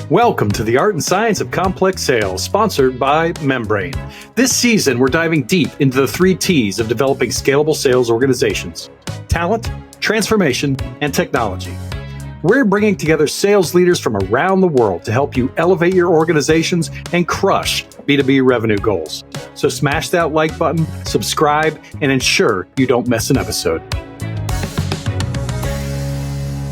Welcome to the Art and Science of Complex Sales, sponsored by Membrain. This season, we're diving deep into the 3 T's of developing scalable sales organizations: talent, transformation, and technology. We're bringing together sales leaders from around the world to help you elevate your organizations and crush B2B revenue goals. So smash that like button, subscribe, and ensure you don't miss an episode.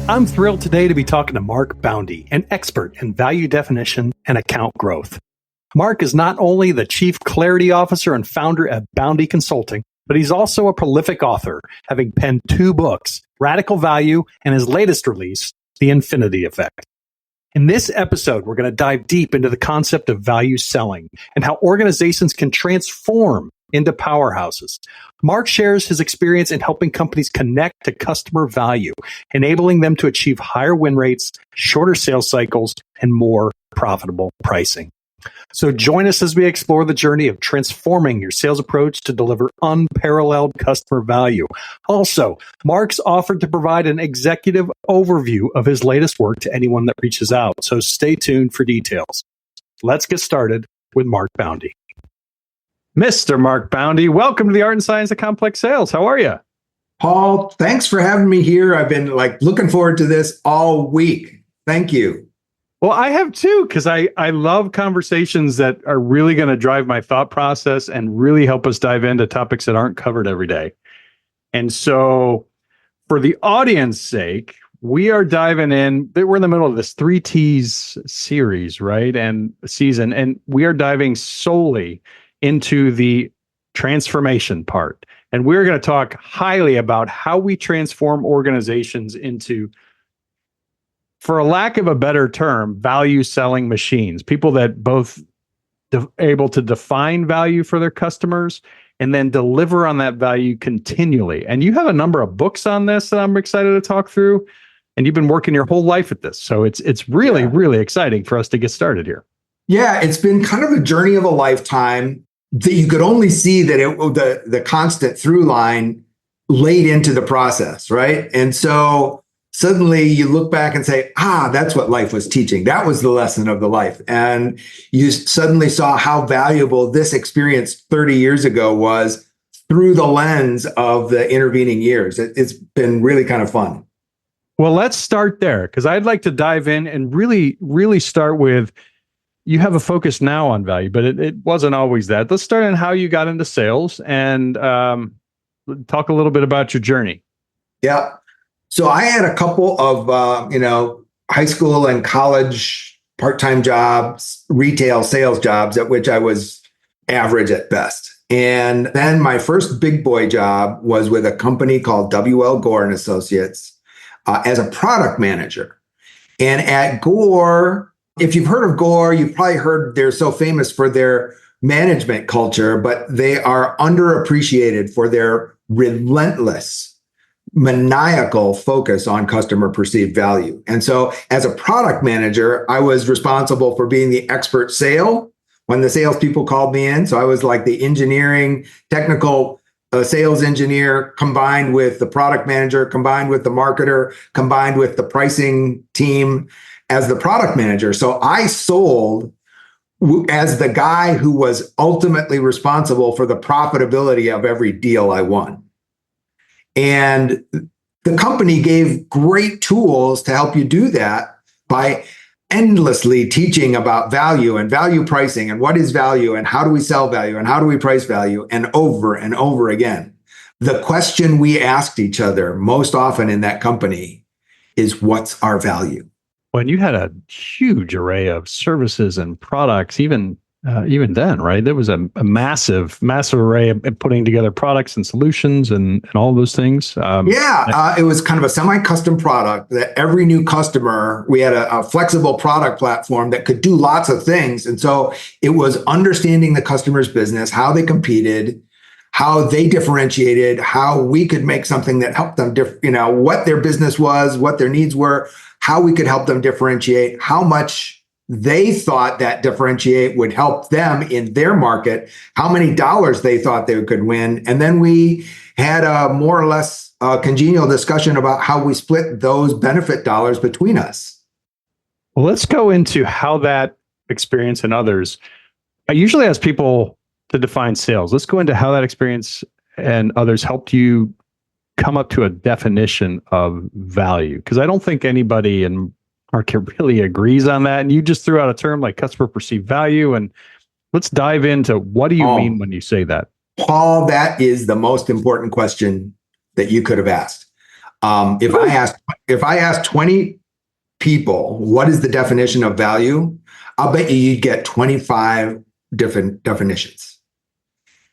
I'm thrilled today to be talking to Mark Boundy, an expert in value definition and account growth. Mark is not only the Chief Clarity Officer and founder at Boundy Consulting, but he's also a prolific author, having penned 2 books, Radical Value and his latest release, The Infinity Effect. In this episode, we're going to dive deep into the concept of value selling and how organizations can transform into powerhouses. Mark shares his experience in helping companies connect to customer value, enabling them to achieve higher win rates, shorter sales cycles, and more profitable pricing. So join us as we explore the journey of transforming your sales approach to deliver unparalleled customer value. Also, Mark's offered to provide an executive overview of his latest work to anyone that reaches out. So stay tuned for details. Let's get started with Mark Boundy. Mr. Mark Boundy, welcome to the Art and Science of Complex Sales. How are you? Paul, thanks for having me here. I've been looking forward to this all week. Thank you. Well, I have too, because I love conversations that are really going to drive my thought process and really help us dive into topics that aren't covered every day. And so for the audience's sake, we are diving in. We're in the middle of this 3 T's series, right? And season, and we are diving solely into the transformation part. And we're going to talk highly about how we transform organizations into, for a lack of a better term, value selling machines, people that both able to define value for their customers and then deliver on that value continually. And you have a number of books on this that I'm excited to talk through. And you've been working your whole life at this. So it's really, really exciting for us to get started here. Yeah, it's been kind of a journey of a lifetime that you could only see that the constant through line laid into the process, right? And so suddenly you look back and say, that's what life was teaching. That was the lesson of the life. And you suddenly saw how valuable this experience 30 years ago was through the lens of the intervening years. It's been really kind of fun. Well, let's start there, because I'd like to dive in and really, really start with, you have a focus now on value, but it wasn't always that. Let's start on how you got into sales and talk a little bit about your journey. Yeah. So I had a couple of, high school and college part-time jobs, retail sales jobs at which I was average at best. And then my first big boy job was with a company called WL Gore Associates as a product manager. And at Gore, if you've heard of Gore, you've probably heard they're so famous for their management culture, but they are underappreciated for their relentless, maniacal focus on customer perceived value. And so as a product manager, I was responsible for being the expert sale when the salespeople called me in. So I was like the engineering, technical sales engineer combined with the product manager, combined with the marketer, combined with the pricing team as the product manager. So I sold as the guy who was ultimately responsible for the profitability of every deal I won. And the company gave great tools to help you do that by endlessly teaching about value and value pricing and what is value and how do we sell value and how do we price value, and over again. The question we asked each other most often in that company is, what's our value? When you had a huge array of services and products, even then, right? There was a massive array of putting together products and solutions and all those things. It was kind of a semi-custom product that every new customer, we had a flexible product platform that could do lots of things. And so it was understanding the customer's business, how they competed, how they differentiated, how we could make something that helped them, what their business was, what their needs were, how we could help them differentiate, how much they thought that differentiate would help them in their market, how many dollars they thought they could win. And then we had a more or less congenial discussion about how we split those benefit dollars between us. Well, let's go into how that experience and others. I usually ask people to define sales. Let's go into how that experience and others helped you come up to a definition of value. Because I don't think anybody in market really agrees on that. And you just threw out a term like customer perceived value. And let's dive into what do you mean when you say that? Paul, that is the most important question that you could have asked. If I asked 20 people, what is the definition of value? I'll bet you'd get 25 different definitions.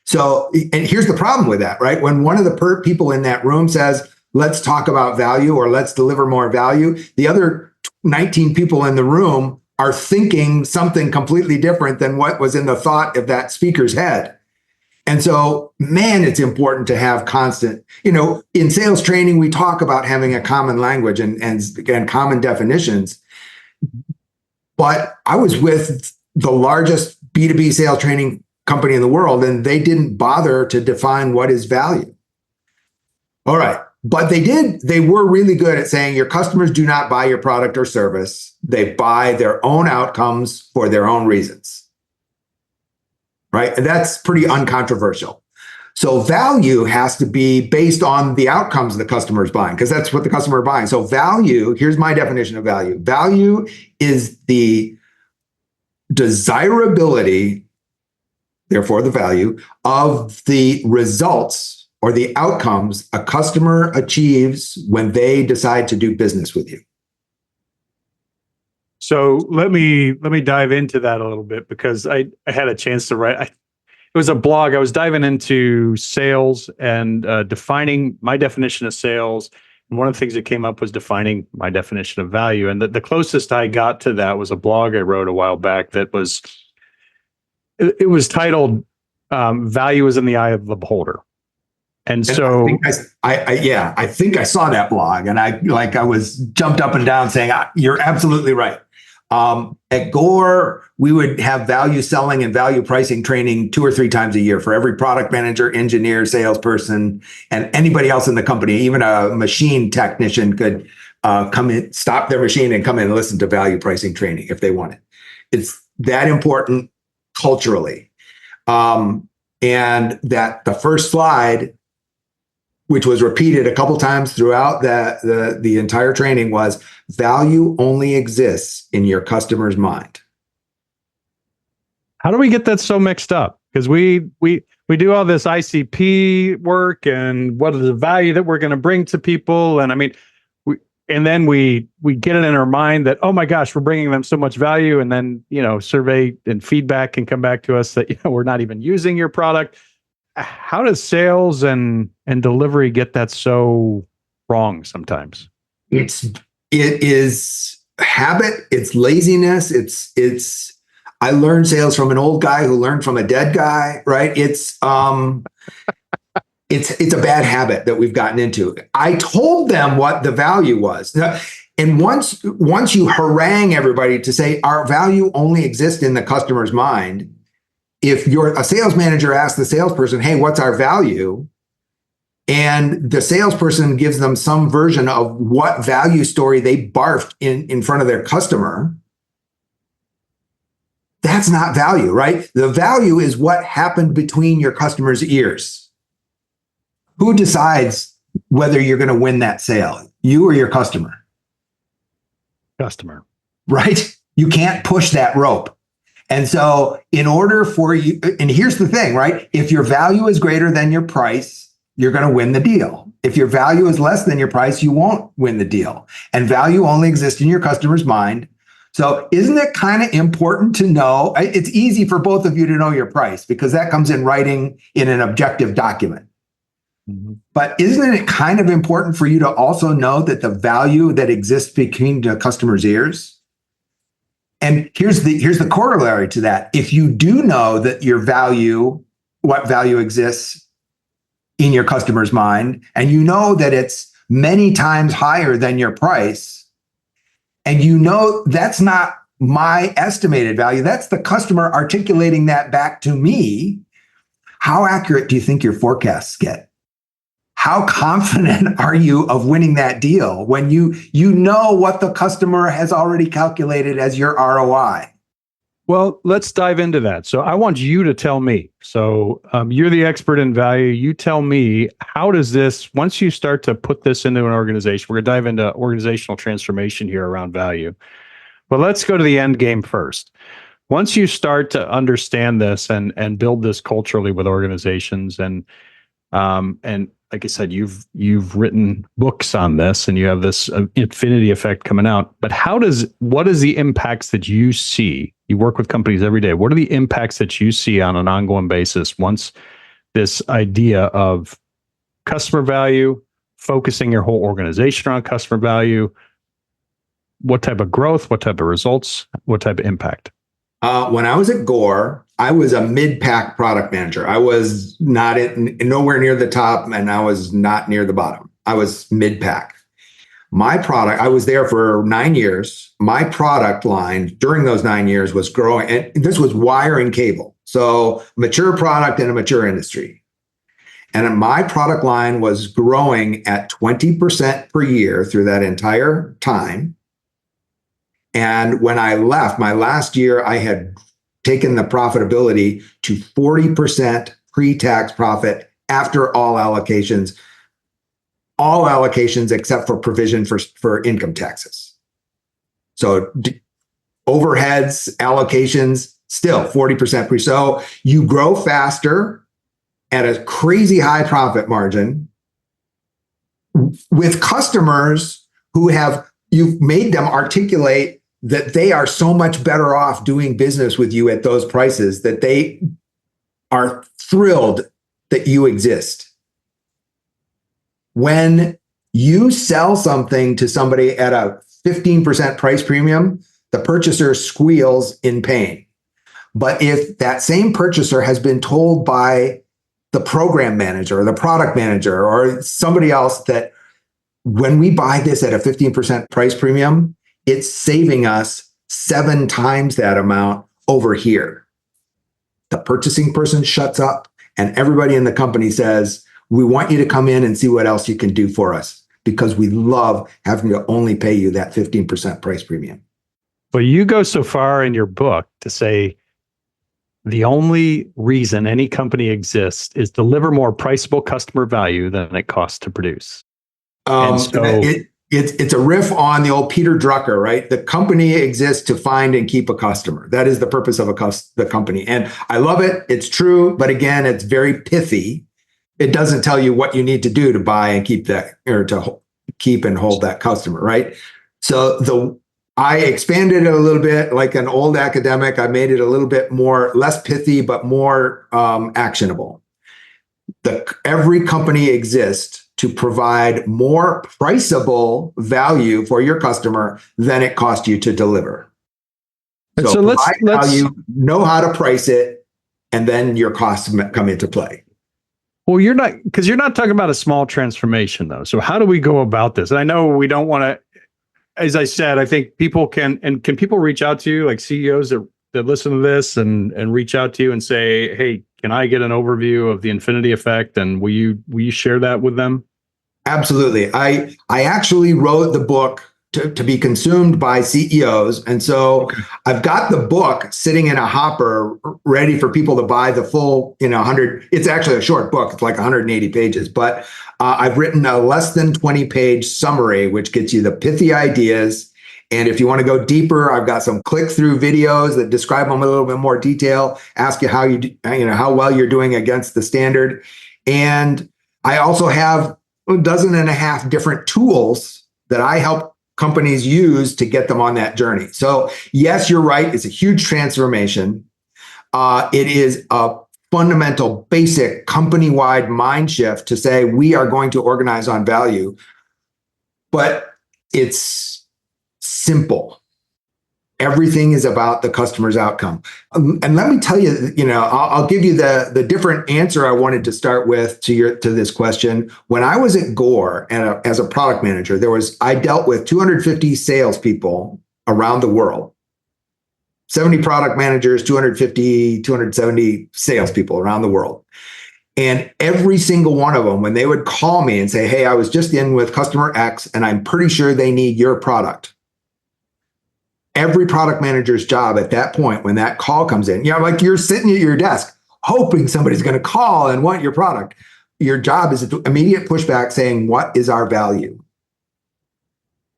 So, and here's the problem with that, right? When one of the people in that room says, let's talk about value or let's deliver more value, the other 19 people in the room are thinking something completely different than what was in the thought of that speaker's head. And so, man, it's important to have constant, in sales training, we talk about having a common language and common definitions. But I was with the largest B2B sales training company in the world, and they didn't bother to define what is value. All right. But they were really good at saying your customers do not buy your product or service. They buy their own outcomes for their own reasons. Right? And that's pretty uncontroversial. So value has to be based on the outcomes the customer is buying, because that's what the customer is buying. So value, here's my definition of value. Value is the desirability, therefore the value, of the results or the outcomes a customer achieves when they decide to do business with you. So let me dive into that a little bit, because I had a chance to write. It was a blog. I was diving into sales and defining my definition of sales. And one of the things that came up was defining my definition of value. And the closest I got to that was a blog I wrote a while back that was, it was titled "Value is in the Eye of the Beholder." And so I think I saw that blog, and I was jumped up and down saying, you're absolutely right. At Gore, we would have value selling and value pricing training 2 or 3 times a year for every product manager, engineer, salesperson, and anybody else in the company. Even a machine technician could come in, stop their machine and come in and listen to value pricing training if they wanted. It's that important culturally. And that the first slide, which was repeated a couple times throughout the entire training, was value only exists in your customer's mind. How do we get that so mixed up? Because we do all this ICP work and what is the value that we're going to bring to people, and I mean, then we get it in our mind that, oh my gosh, we're bringing them so much value, and then survey and feedback can come back to us that we're not even using your product. How does sales and delivery get that so wrong sometimes? It is habit. It's laziness. It's. I learned sales from an old guy who learned from a dead guy. Right? It's a bad habit that we've gotten into. I told them what the value was, and once you harangue everybody to say our value only exists in the customer's mind. If you're a sales manager, asks the salesperson, hey, what's our value? And the salesperson gives them some version of what value story they barfed in front of their customer. That's not value, right? The value is what happened between your customer's ears. Who decides whether you're going to win that sale? You or your customer? Customer. Right? You can't push that rope. And so in order for you, and here's the thing, right? If your value is greater than your price, you're going to win the deal. If your value is less than your price, you won't win the deal. And value only exists in your customer's mind. So isn't it kind of important to know? It's easy for both of you to know your price because that comes in writing in an objective document. Mm-hmm. But isn't it kind of important for you to also know that the value that exists between the customer's ears? And here's the corollary to that. If you do know that your value, what value exists in your customer's mind, and you know that it's many times higher than your price, and you know that's not my estimated value, that's the customer articulating that back to me, how accurate do you think your forecasts get? how confident are you of winning that deal when you know what the customer has already calculated as your ROI? Well, let's dive into that. So I want you to tell me. So you're the expert in value. You tell me, how does this, once you start to put this into an organization, we're going to dive into organizational transformation here around value. But let's go to the end game first. Once you start to understand this and build this culturally with organizations, and like I said, you've written books on this, and you have this infinity effect coming out. But what is the impacts that you see? You work with companies every day. What are the impacts that you see on an ongoing basis once this idea of customer value, focusing your whole organization on customer value? What type of growth? What type of results? What type of impact? When I was at Gore, I was a mid-pack product manager. I was nowhere near the top, and I was not near the bottom. I was mid-pack. I was there for 9 years. My product line during those 9 years was growing, and this was wire and cable. So mature product in a mature industry. And my product line was growing at 20% per year through that entire time. And when I left, my last year, I had taken the profitability to 40% pre-tax profit after all allocations except for provision for income taxes. So overheads, allocations, still 40% pre. So you grow faster at a crazy high profit margin with customers who you've made them articulate that they are so much better off doing business with you at those prices that they are thrilled that you exist. When you sell something to somebody at a 15% price premium, the purchaser squeals in pain. But if that same purchaser has been told by the program manager or the product manager or somebody else that when we buy this at a 15% price premium, it's saving us 7 times that amount over here. The purchasing person shuts up and everybody in the company says, we want you to come in and see what else you can do for us because we love having to only pay you that 15% price premium. But you go so far in your book to say the only reason any company exists is deliver more priceable customer value than it costs to produce. It's a riff on the old Peter Drucker, right? The company exists to find and keep a customer. That is the purpose of the company. And I love it. It's true. But again, it's very pithy. It doesn't tell you what you need to do to buy and keep that, or to keep and hold that customer, right? So I expanded it a little bit like an old academic. I made it a little bit less pithy, but more actionable. Every company exists to provide more priceable value for your customer than it costs you to deliver. So let's value, know how to price it, and then your costs come into play. Well, you're not talking about a small transformation though. So how do we go about this? And I know we don't want to, as I said, I think people can people reach out to you, like CEOs that listen to this and reach out to you and say, hey, can I get an overview of the infinity effect? And will you share that with them? Absolutely. I actually wrote the book to be consumed by CEOs. And so I've got the book sitting in a hopper ready for people to buy the full, 100. It's actually a short book. It's like 180 pages, but I've written a less than 20-page summary, which gets you the pithy ideas. And if you want to go deeper, I've got some click-through videos that describe them in a little bit more detail, ask you how well you're doing against the standard. And I also have 12 different tools that I help companies use to get them on that journey. So yes, you're right. It's a huge transformation. It is a fundamental, basic company-wide mind shift to say we are going to organize on value, but it's simple. Everything is about the customer's outcome. And let me tell you, I'll give you the different answer I wanted to start with to this question. When I was at Gore and as a product manager, I dealt with 250 salespeople around the world, 70 product managers, 250, 270 salespeople around the world. And every single one of them, when they would call me and say, hey, I was just in with customer X and I'm pretty sure they need your product. Every product manager's job at that point, when that call comes in, like you're sitting at your desk hoping somebody's going to call and want your product. Your job is to immediate pushback saying, what is our value?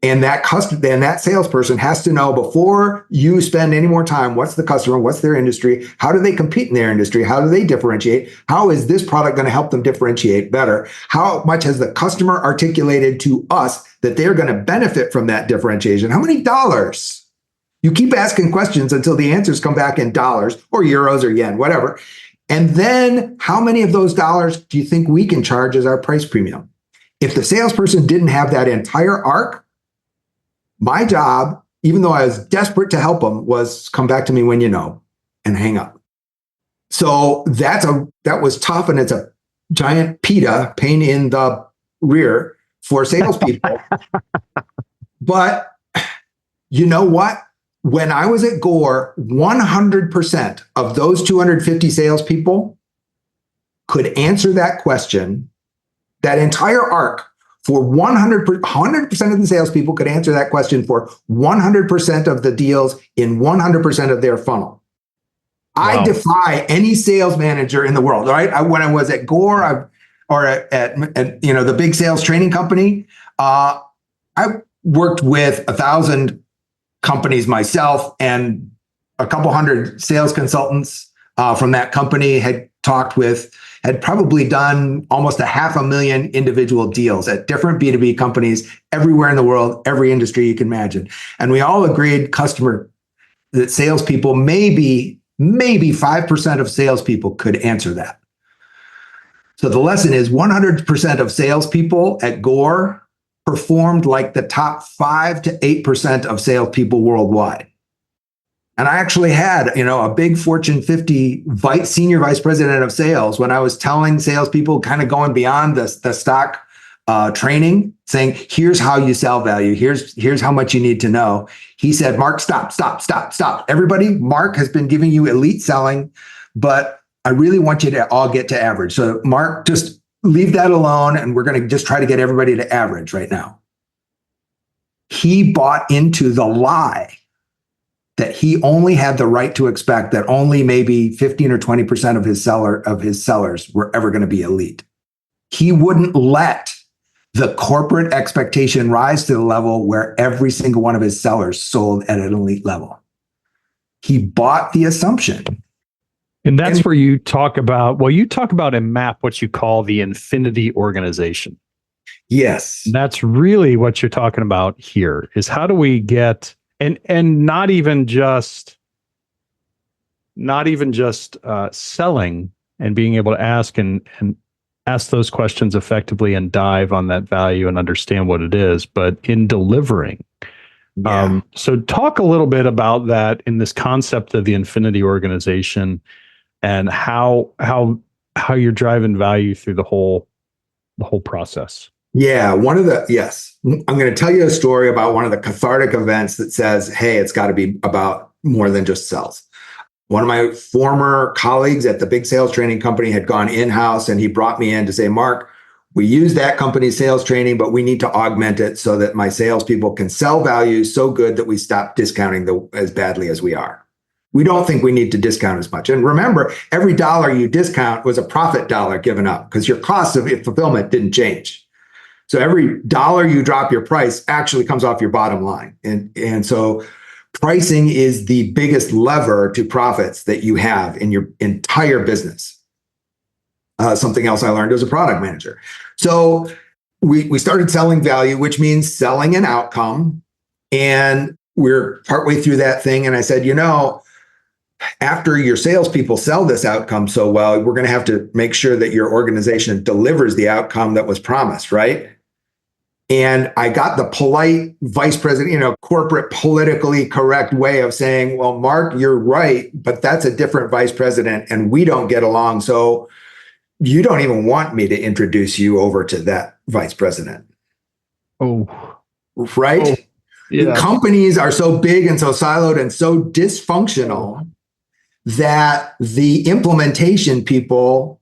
And that salesperson has to know before you spend any more time, what's the customer, what's their industry, how do they compete in their industry, how do they differentiate, how is this product going to help them differentiate better, how much has the customer articulated to us that they're going to benefit from that differentiation, how many dollars? You keep asking questions until the answers come back in dollars or euros or yen, whatever. And then how many of those dollars do you think we can charge as our price premium? If the salesperson didn't have that entire arc, my job, even though I was desperate to help them, was come back to me when you know and hang up. So that was tough, and it's a giant PITA, pain in the rear, for salespeople. But you know what? When I was at Gore, 100% of those 250 salespeople could answer that question, that entire arc. For 100% of the salespeople could answer that question for 100% of the deals in 100% of their funnel. Wow. I defy any sales manager in the world, right? When I was at Gore or at the big sales training company, I worked with 1,000 companies myself, and a couple hundred sales consultants from that company had probably done almost 500,000 individual deals at different B2B companies everywhere in the world, every industry you can imagine. And we all agreed that salespeople, maybe 5% of salespeople could answer that. So the lesson is 100% of salespeople at Gore performed like the top 5 to 8% of salespeople worldwide. And I actually had, a big Fortune 50 senior vice president of sales, when I was telling salespeople, kind of going beyond the stock training, saying, here's how you sell value. Here's how much you need to know. He said, Mark, stop. Everybody, Mark has been giving you elite selling, but I really want you to all get to average. So Mark, just leave that alone. And we're going to just try to get everybody to average right now. He bought into the lie that he only had the right to expect that only maybe 15 or 20% of his sellers were ever going to be elite. He wouldn't let the corporate expectation rise to the level where every single one of his sellers sold at an elite level. He bought the assumption. And that's where you talk about and map what you call the infinity organization. Yes. That's really what you're talking about here, is how do we get And not even just selling and being able to ask those questions effectively and dive on that value and understand what it is, but in delivering. Yeah. So talk a little bit about that in this concept of the infinity organization and how you're driving value through the whole process. Yeah, I'm going to tell you a story about one of the cathartic events that says, hey, it's got to be about more than just sales. One of my former colleagues at the big sales training company had gone in-house, and he brought me in to say, Mark, we use that company's sales training, but we need to augment it so that my salespeople can sell value so good that we stop discounting as badly as we are. We don't think we need to discount as much. And remember, every dollar you discount was a profit dollar given up because your cost of fulfillment didn't change. So every dollar you drop your price actually comes off your bottom line. And so pricing is the biggest lever to profits that you have in your entire business. Something else I learned as a product manager. So we started selling value, which means selling an outcome. And we're partway through that thing. And I said, after your salespeople sell this outcome so well, we're going to have to make sure that your organization delivers the outcome that was promised, right? And I got the polite vice president, corporate politically correct way of saying, well, Mark, you're right, but that's a different vice president and we don't get along. So you don't even want me to introduce you over to that vice president. Oh, right. Oh, yeah. The companies are so big and so siloed and so dysfunctional that the implementation people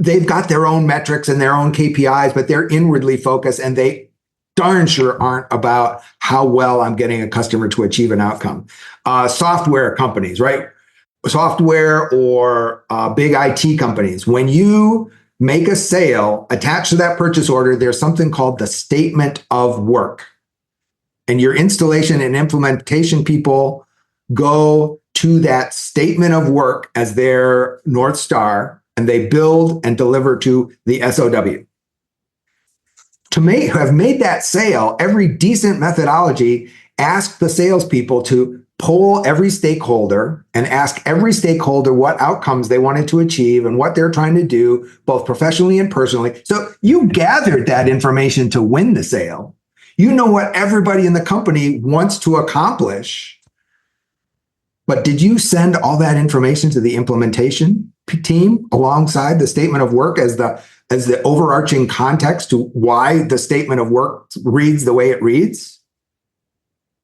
they've got their own metrics and their own KPIs, but they're inwardly focused and they darn sure aren't about how well I'm getting a customer to achieve an outcome. Software companies, right? Software or big IT companies, when you make a sale, attached to that purchase order, there's something called the statement of work. And your installation and implementation people go to that statement of work as their North Star, and they build and deliver to the SOW. To have made that sale, every decent methodology asks the salespeople to poll every stakeholder and ask every stakeholder what outcomes they wanted to achieve and what they're trying to do, both professionally and personally. So you gathered that information to win the sale. You know what everybody in the company wants to accomplish. But did you send all that information to the implementation team alongside the statement of work as the overarching context to why the statement of work reads the way it reads?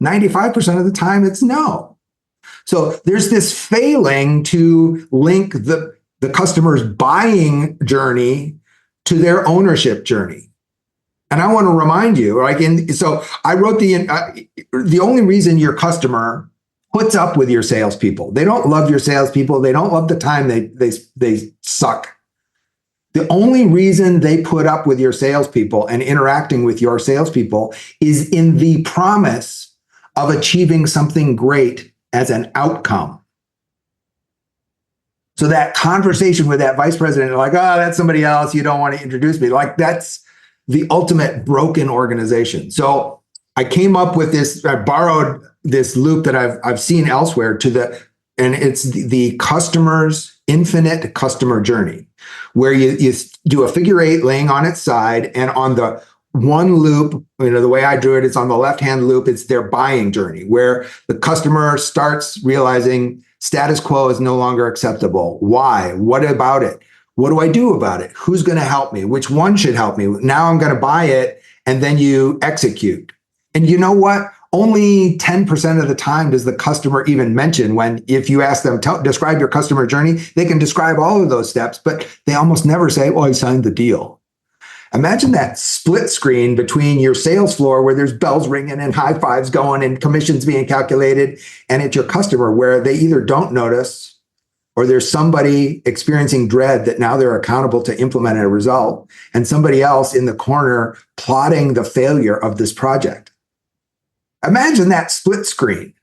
95% of the time, it's no. So there's this failing to link the customer's buying journey to their ownership journey. And I want to remind you, so I wrote the only reason your customer puts up with your salespeople, they don't love your salespeople, they don't love the time they suck. The only reason they put up with your salespeople and interacting with your salespeople is in the promise of achieving something great as an outcome. So that conversation with that vice president, like, oh, that's somebody else, you don't want to introduce me. Like, that's the ultimate broken organization. So I came up with this, I borrowed this loop that I've seen elsewhere and it's the customer's infinite customer journey, where you do a figure eight laying on its side, and on the one loop, the way I drew it, it's on the left-hand loop, it's their buying journey, where the customer starts realizing status quo is no longer acceptable. Why? What about it? What do I do about it? Who's going to help me? Which one should help me? Now I'm going to buy it, and then you execute. And you know what? Only 10% of the time does the customer even mention if you ask them, describe your customer journey, they can describe all of those steps, but they almost never say, oh, I signed the deal. Imagine that split screen between your sales floor where there's bells ringing and high fives going and commissions being calculated, and it's your customer where they either don't notice or there's somebody experiencing dread that now they're accountable to implement a result, and somebody else in the corner plotting the failure of this project. Imagine that split screen.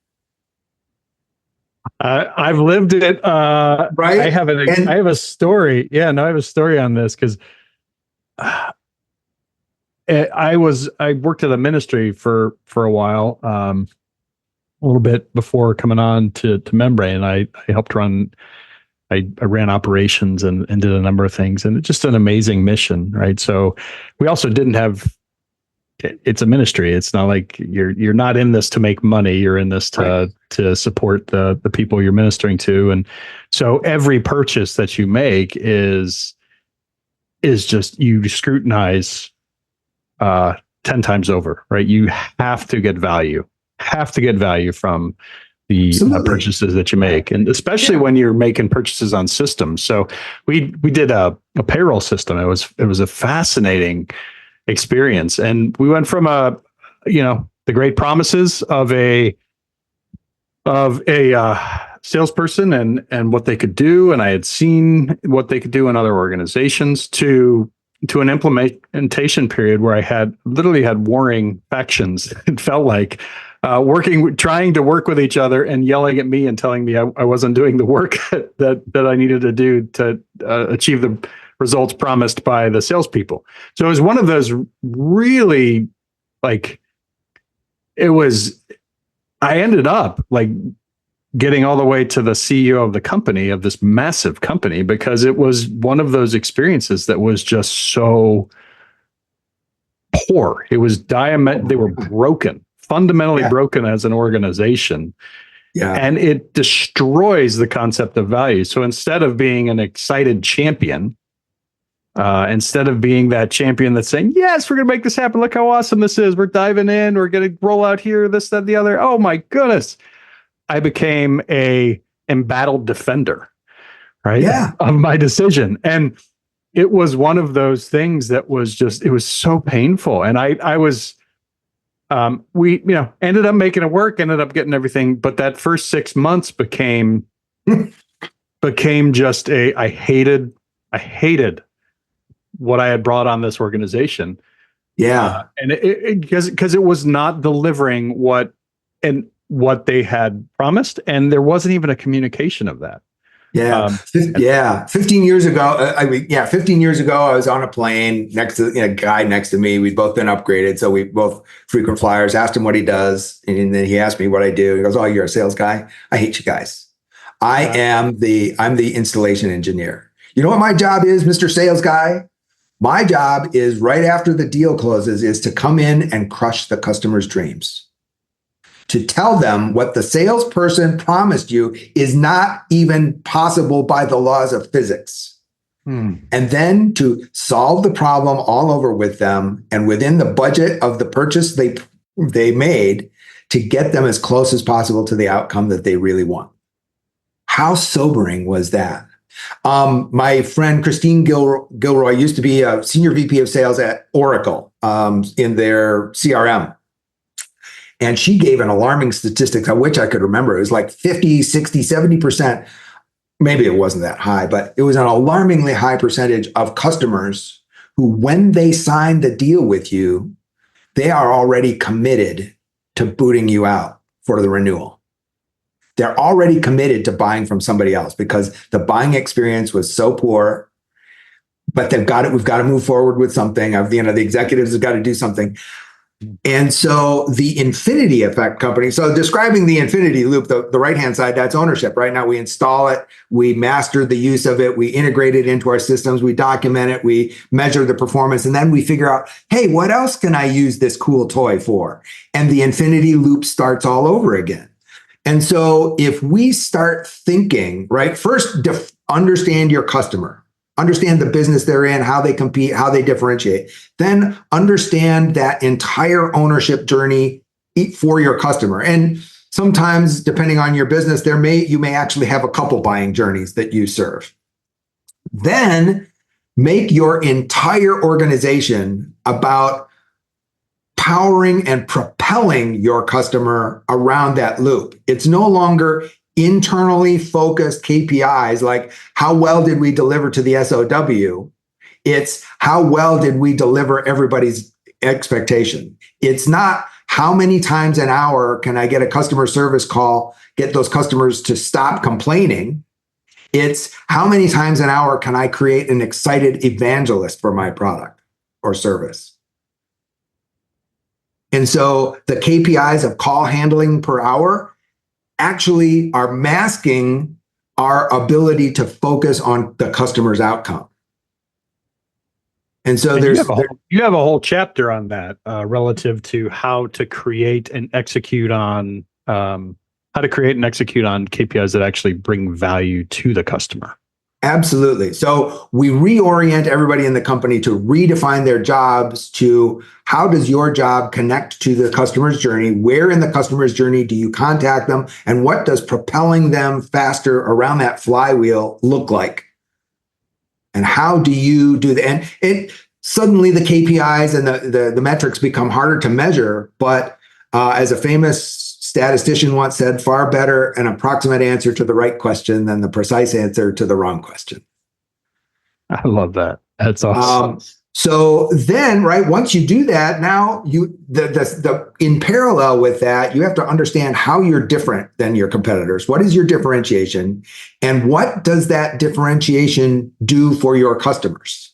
I've lived it. Right? I have a story. Yeah, no, I have a story on this because I worked at a ministry for a while, a little bit before coming on to Membrain. I helped run. I ran operations and did a number of things, and it's just an amazing mission, right? So we also didn't have. It's a ministry. It's not like you're not in this to make money. You're in this to support the people you're ministering to, and so every purchase that you make is just you scrutinize 10 times over, right? You have to get value. From the purchases that you make, and especially when you're making purchases on systems. So we did a payroll system. It was a fascinating experience, and we went from the great promises of a salesperson and what they could do, and I had seen what they could do in other organizations, to an implementation period where I literally had warring factions. It felt like trying to work with each other and yelling at me and telling me I wasn't doing the work that I needed to do to achieve the results promised by the salespeople. So it was one of those really, I ended up getting all the way to the CEO of the company, of this massive company, because it was one of those experiences that was just so poor. It was they were broken, fundamentally broken as an organization. Yeah. And it destroys the concept of value. So instead of being an excited champion, instead of being that champion that's saying, yes, we're going to make this happen. Look how awesome this is. We're diving in. We're going to roll out here, this, that, the other. Oh my goodness. I became a embattled defender, right? Yeah. Of my decision. And it was one of those things that was just, it was so painful. And I was, we, ended up making it work, ended up getting everything. But that first 6 months became just I hated what I had brought on this organization. Yeah. And because it was not delivering what they had promised. And there wasn't even a communication of that. Yeah. 15 years ago, 15 years ago, I was on a plane next to a guy next to me. We'd both been upgraded. So we both frequent flyers. Asked him what he does. And then he asked me what I do. He goes, "Oh, you're a sales guy? I hate you guys. I'm the installation engineer. You know what my job is, Mr. Sales Guy? My job is right after the deal closes is to come in and crush the customer's dreams. To tell them what the salesperson promised you is not even possible by the laws of physics. And then to solve the problem all over with them and within the budget of the purchase they made to get them as close as possible to the outcome that they really want." How sobering was that? My friend Christine Gilroy used to be a senior VP of sales at Oracle in their CRM. And she gave an alarming statistic, of which I could remember. It was like 50, 60, 70%. Maybe it wasn't that high, but it was an alarmingly high percentage of customers who, when they sign the deal with you, they are already committed to booting you out for the renewal. They're already committed to buying from somebody else because the buying experience was so poor, but we've got to move forward with something. The executives have got to do something. And so the infinity effect company, so describing the infinity loop, the right-hand side, that's ownership. Right now we install it, we master the use of it, we integrate it into our systems, we document it, we measure the performance, and then we figure out, hey, what else can I use this cool toy for? And the infinity loop starts all over again. And so if we start thinking, right, first understand your customer. Understand the business they're in, how they compete, how they differentiate. Then understand that entire ownership journey for your customer. And sometimes, depending on your business, you may actually have a couple buying journeys that you serve. Then make your entire organization about powering and propelling your customer around that loop. It's no longer internally focused KPIs like how well did we deliver to the SOW? It's how well did we deliver everybody's expectation? It's not how many times an hour can I get a customer service call, get those customers to stop complaining. It's how many times an hour can I create an excited evangelist for my product or service? And so the KPIs of call handling per hour actually are masking our ability to focus on the customer's outcome. And so you have a whole chapter on that relative to how to create and execute on KPIs that actually bring value to the customer. Absolutely. So we reorient everybody in the company to redefine their jobs to how does your job connect to the customer's journey? Where in the customer's journey do you contact them? And what does propelling them faster around that flywheel look like? And how do you do that? And suddenly the KPIs and the metrics become harder to measure. But as a famous statistician once said, far better an approximate answer to the right question than the precise answer to the wrong question. I love that. That's awesome. So then, right, once you do that, now in parallel with that, you have to understand how you're different than your competitors. What is your differentiation? And what does that differentiation do for your customers?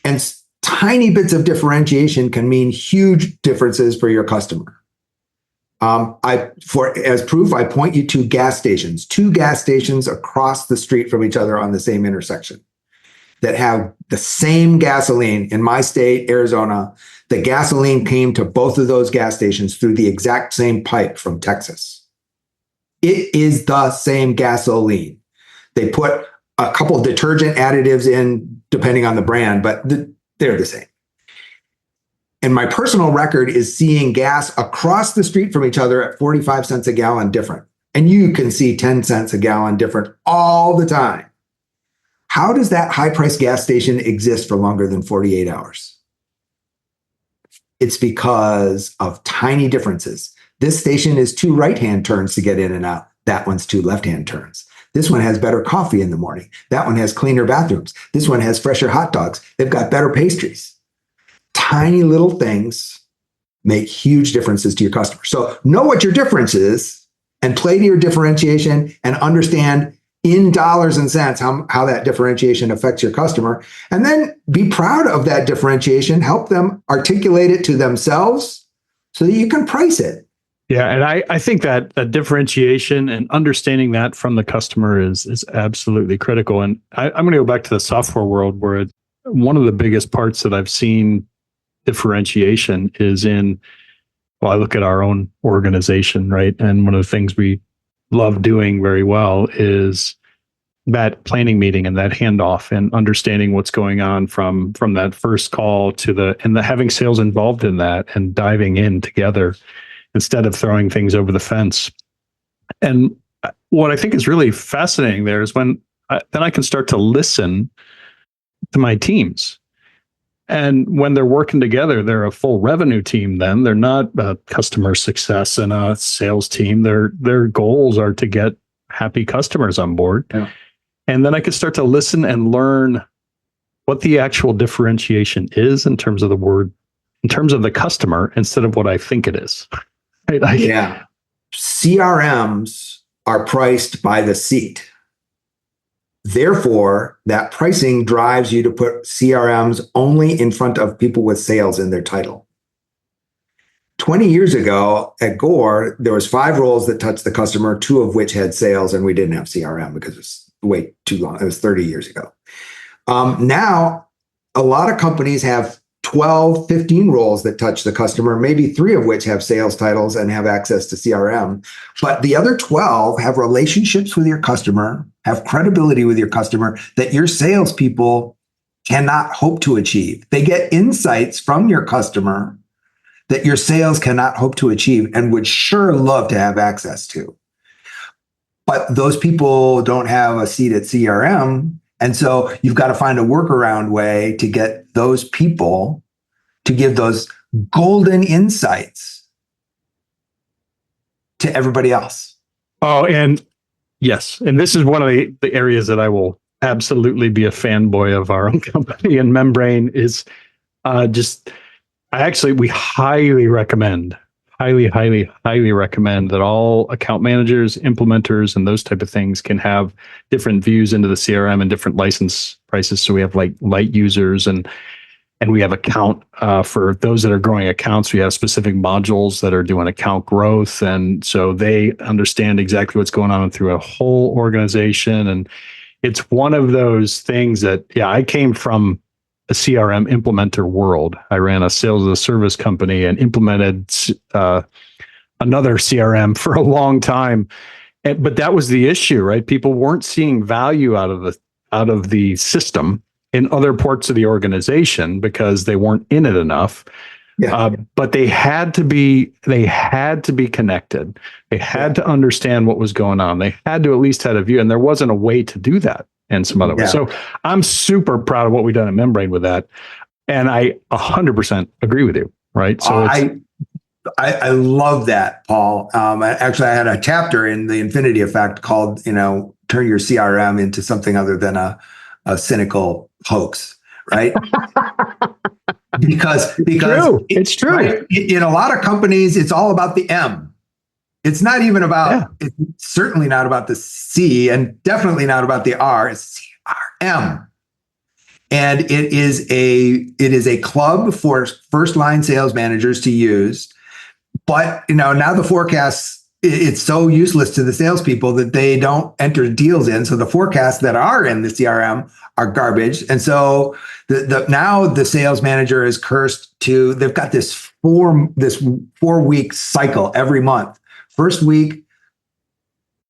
And tiny bits of differentiation can mean huge differences for your customer. As proof, I point you to gas stations, 2 gas stations across the street from each other on the same intersection that have the same gasoline. In my state, Arizona, the gasoline came to both of those gas stations through the exact same pipe from Texas. It is the same gasoline. They put a couple of detergent additives in, depending on the brand, but they're the same. And my personal record is seeing gas across the street from each other at 45 cents a gallon different. And you can see 10 cents a gallon different all the time. How does that high-priced gas station exist for longer than 48 hours? It's because of tiny differences. This station is 2 right-hand turns to get in and out. That one's 2 left-hand turns. This one has better coffee in the morning. That one has cleaner bathrooms. This one has fresher hot dogs. They've got better pastries. Tiny little things make huge differences to your customer. So know what your difference is and play to your differentiation and understand in dollars and cents how that differentiation affects your customer. And then be proud of that differentiation, help them articulate it to themselves so that you can price it. Yeah, and I think that differentiation and understanding that from the customer is absolutely critical. And I'm going to go back to the software world where one of the biggest parts that I've seen differentiation is in, well, I look at our own organization, right? And one of the things we love doing very well is that planning meeting and that handoff and understanding what's going on from that first call to the having sales involved in that and diving in together instead of throwing things over the fence. And what I think is really fascinating there is when then I can start to listen to my teams. And when they're working together, they're a full revenue team then. They're not a customer success and a sales team. Their goals are to get happy customers on board. Yeah. And then I could start to listen and learn what the actual differentiation is in terms of the word, in terms of the customer, instead of what I think it is. Right? Yeah. CRMs are priced by the seat. Therefore, that pricing drives you to put CRMs only in front of people with sales in their title. 20 years ago at Gore, there was 5 roles that touched the customer, 2 of which had sales, and we didn't have CRM because it was way too long. It was 30 years ago. Now, a lot of companies have 12, 15 roles that touch the customer, maybe 3 of which have sales titles and have access to CRM. But the other 12 have relationships with your customer, have credibility with your customer that your salespeople cannot hope to achieve. They get insights from your customer that your sales cannot hope to achieve and would sure love to have access to. But those people don't have a seat at CRM. And so you've got to find a workaround way to get those people to give those golden insights to everybody else. Oh, and yes. And this is one of the areas that I will absolutely be a fanboy of our own company. And Membrain is we highly recommend that all account managers, implementers, and those type of things can have different views into the CRM and different license prices. So we have like light users and we have account for those that are growing accounts. We have specific modules that are doing account growth. And so they understand exactly what's going on through a whole organization. And it's one of those things that, I came from a CRM implementer world. I ran a sales as a service company and implemented another CRM for a long time. But that was the issue, right? People weren't seeing value out of the system in other parts of the organization because they weren't in it enough. Yeah. But they had to be connected. They had to understand what was going on. They had to at least have a view, and there wasn't a way to do that in some other way. So I'm super proud of what we've done at Membrain with that. And I 100% agree with you, right? So I love that, Paul. Actually, I had a chapter in the Infinity Effect called, turn your CRM into something other than a cynical hoax, right? because it's true. Right? In a lot of companies, it's all about the M. It's not even about, it's certainly not about the C and definitely not about the R. It's CRM. And it is a club for first line sales managers to use. But now the forecasts, it's so useless to the salespeople that they don't enter deals in. So the forecasts that are in the CRM are garbage. And so now the sales manager is cursed to, they've got this 4-week cycle every month. First week,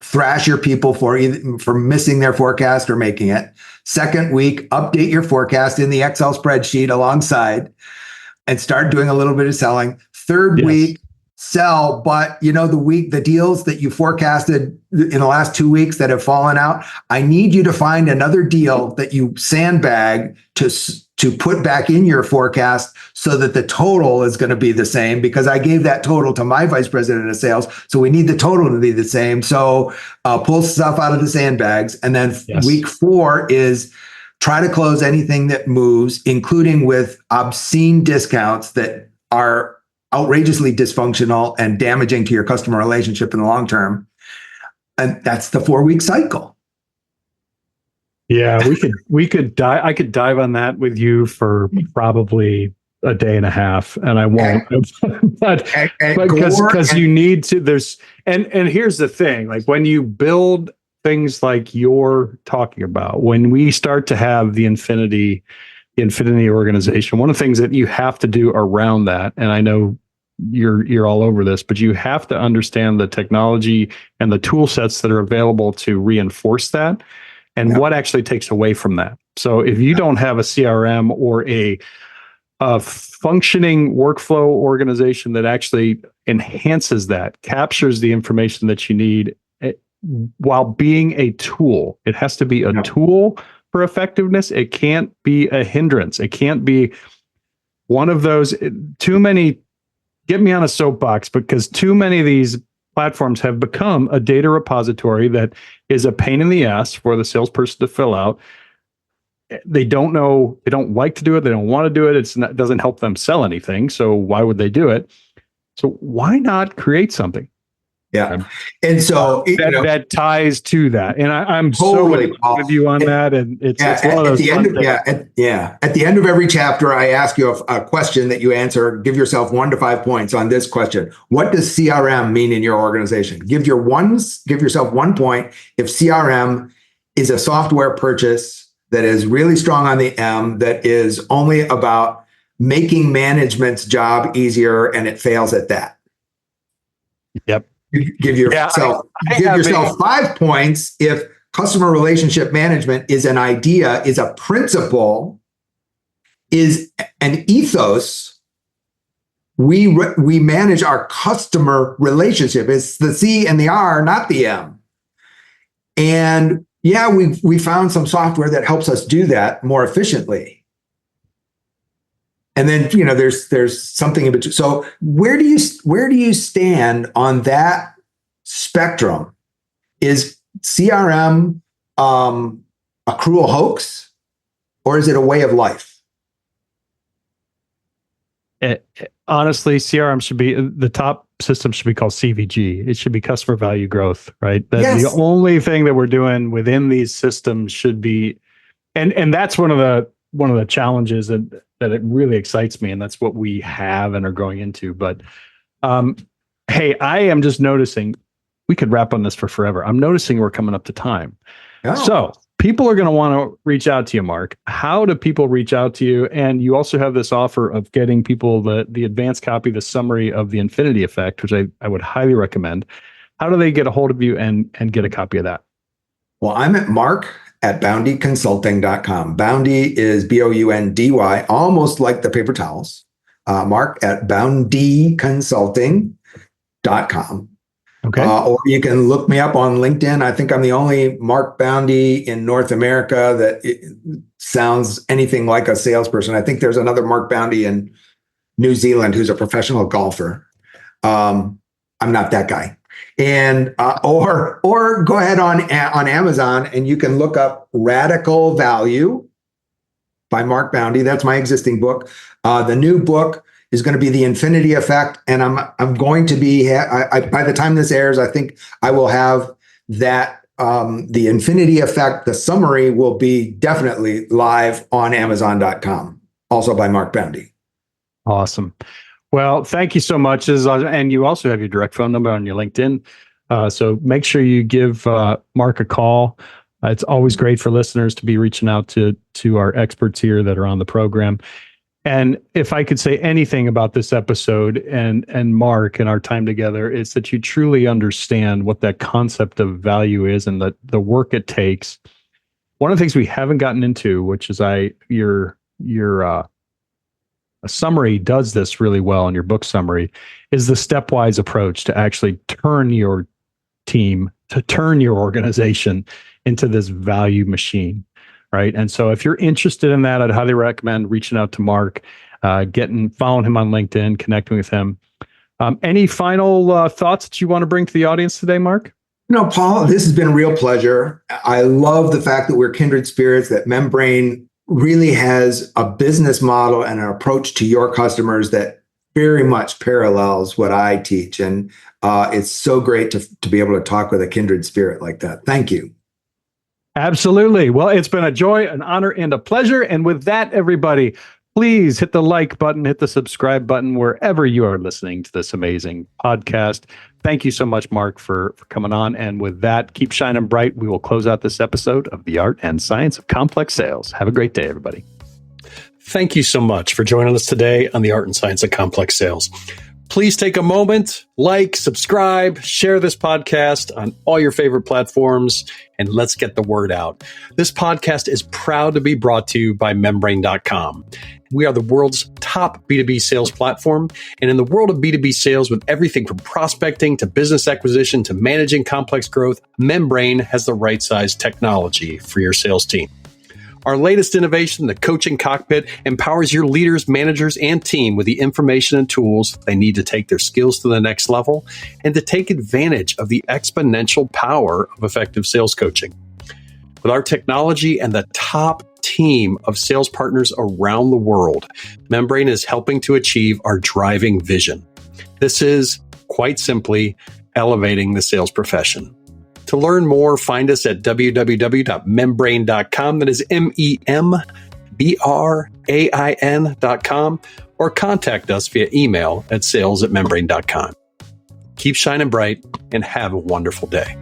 thrash your people for missing their forecast or making it. Second week, update your forecast in the Excel spreadsheet alongside and start doing a little bit of selling. Third week, sell, but the deals that you forecasted in the last 2 weeks that have fallen out, I need you to find another deal that you sandbag to put back in your forecast so that the total is going to be the same, because I gave that total to my vice president of sales. So we need the total to be the same. So pull stuff out of the sandbags. And then week 4 is try to close anything that moves, including with obscene discounts that are outrageously dysfunctional and damaging to your customer relationship in the long term. And that's the 4-week cycle. Yeah, we could dive. I could dive on that with you for probably a day and a half, and I won't. but because you need to. And here's the thing: like when you build things like you're talking about, when we start to have the infinity organization, one of the things that you have to do around that, and I know you're all over this, but you have to understand the technology and the tool sets that are available to reinforce that, and what actually takes away from that. So if you don't have a CRM or a functioning workflow organization that actually enhances that, captures the information that you need, while being a tool, it has to be a tool for effectiveness. It can't be a hindrance. It can't be one of those too many. Get me on a soapbox, because too many of these platforms have become a data repository that is a pain in the ass for the salesperson to fill out. They don't know, they don't like to do it, they don't want to do it. It doesn't help them sell anything. So why would they do it? So why not create something? Yeah. And so that ties to that. And I'm totally with you on that. And it's one of those at the end of every chapter, I ask you a question that you answer. Give yourself 1 to 5 points on this question. What does CRM mean in your organization? Give yourself 1 point if CRM is a software purchase that is really strong on the M, that is only about making management's job easier, and it fails at that. Yep. Give yourself 5 points if customer relationship management is an idea, is a principle, is an ethos. We manage our customer relationship. It's the C and the R, not the M. And we found some software that helps us do that more efficiently. And then, there's something in between. So where do you stand on that spectrum? Is CRM a cruel hoax, or is it a way of life? Honestly, CRM should be, the top system should be called CVG. It should be customer value growth, right? That's the only thing that we're doing within these systems should be, and that's one of the challenges that it really excites me, and that's what we have and are going into. But hey, I am just noticing, we could wrap on this for forever. I'm noticing we're coming up to time. So people are going to want to reach out to you, Mark. How do people reach out to you? And you also have this offer of getting people the advanced copy, the summary of the Infinity Effect, which I would highly recommend. How do they get a hold of you and get a copy of that? Well, I'm at mark@boundyconsulting.com. Boundy is Boundy, almost like the paper towels. Mark at boundyconsulting.com. Okay. Or you can look me up on LinkedIn. I think I'm the only Mark Boundy in North America that sounds anything like a salesperson. I think there's another Mark Boundy in New Zealand who's a professional golfer. I'm not that guy. And or go ahead on Amazon and you can look up Radical Value by Mark Boundy. That's my existing book. The new book is going to be The Infinity Effect, and I'm going to be by the time this airs, I think I will have that The Infinity Effect. The summary will be definitely live on Amazon.com, also by Mark Boundy. Awesome. Well, thank you so much. And you also have your direct phone number on your LinkedIn. So make sure you give Mark a call. It's always great for listeners to be reaching out to our experts here that are on the program. And if I could say anything about this episode and Mark and our time together, it's that you truly understand what that concept of value is and the work it takes. One of the things we haven't gotten into, which is your summary does this really well in your book summary, is the stepwise approach to actually turn your team, to turn your organization into this value machine, right? And so if you're interested in that, I'd highly recommend reaching out to Mark, following him on LinkedIn, connecting with him. Any final thoughts that you want to bring to the audience today, Mark? Paul, this has been a real pleasure. I love the fact that we're kindred spirits, that Membrain really has a business model and an approach to your customers that very much parallels what I teach. And it's so great to be able to talk with a kindred spirit like that. Thank you. Absolutely. Well, it's been a joy, an honor, and a pleasure. And with that, everybody, please hit the like button, hit the subscribe button wherever you are listening to this amazing podcast. Thank you so much, Mark, for coming on. And with that, keep shining bright. We will close out this episode of The Art and Science of Complex Sales. Have a great day, everybody. Thank you so much for joining us today on The Art and Science of Complex Sales. Please take a moment, like, subscribe, share this podcast on all your favorite platforms, and let's get the word out. This podcast is proud to be brought to you by Membrain.com. We are the world's top B2B sales platform. And in the world of B2B sales, with everything from prospecting to business acquisition to managing complex growth, Membrain has the right size technology for your sales team. Our latest innovation, the Coaching Cockpit, empowers your leaders, managers, and team with the information and tools they need to take their skills to the next level and to take advantage of the exponential power of effective sales coaching. With our technology and the top team of sales partners around the world, Membrain is helping to achieve our driving vision. This is, quite simply, elevating the sales profession. To learn more, find us at www.membrain.com. That is membrain.com, or contact us via email at sales@membrain.com. Keep shining bright and have a wonderful day.